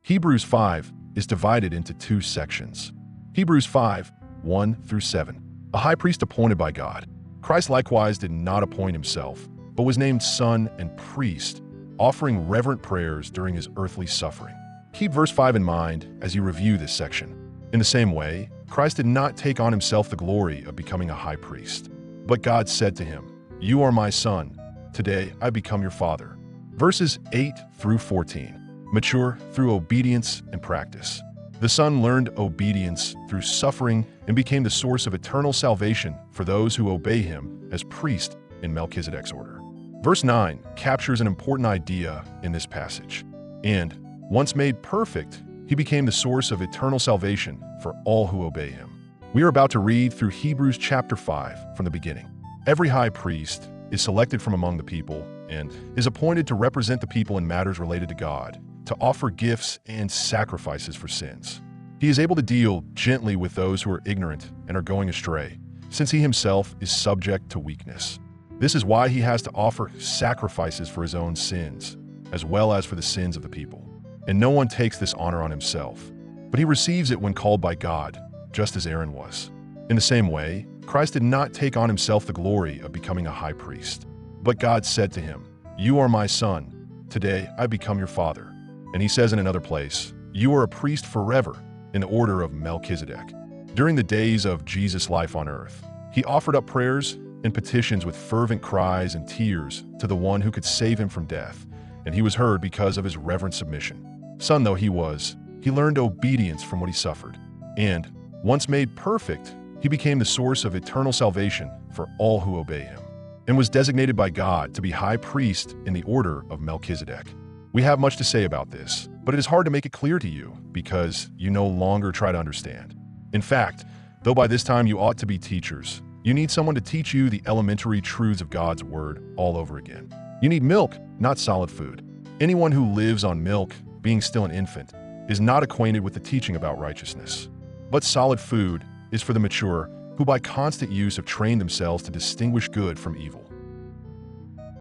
Hebrews 5 is divided into two sections. Hebrews 5, 1 through 7. A high priest appointed by God. Christ likewise did not appoint himself, but was named Son and Priest, offering reverent prayers during his earthly suffering. Keep verse 5 in mind as you review this section. In the same way, Christ did not take on himself the glory of becoming a high priest. But God said to him, "You are my son. Today I become your father." Verses 8 through 14. Mature through obedience and practice. The Son learned obedience through suffering and became the source of eternal salvation for those who obey him as priest in Melchizedek's order. Verse 9 captures an important idea in this passage. And, once made perfect, he became the source of eternal salvation for all who obey him. We are about to read through Hebrews chapter 5 from the beginning. Every high priest is selected from among the people and is appointed to represent the people in matters related to God, to offer gifts and sacrifices for sins. He is able to deal gently with those who are ignorant and are going astray, since he himself is subject to weakness. This is why he has to offer sacrifices for his own sins, as well as for the sins of the people. And no one takes this honor on himself, but he receives it when called by God, just as Aaron was. In the same way, Christ did not take on himself the glory of becoming a high priest. But God said to him, "You are my son. Today I become your father." And he says in another place, "You are a priest forever in the order of Melchizedek." During the days of Jesus' life on earth, he offered up prayers and petitions with fervent cries and tears to the one who could save him from death, and he was heard because of his reverent submission. Son though he was, he learned obedience from what he suffered. And, once made perfect, he became the source of eternal salvation for all who obey him, and was designated by God to be high priest in the order of Melchizedek. We have much to say about this, but it is hard to make it clear to you because you no longer try to understand. In fact, though by this time you ought to be teachers, you need someone to teach you the elementary truths of God's word all over again. You need milk, not solid food. Anyone who lives on milk, being still an infant, is not acquainted with the teaching about righteousness. But solid food is for the mature, who by constant use have trained themselves to distinguish good from evil.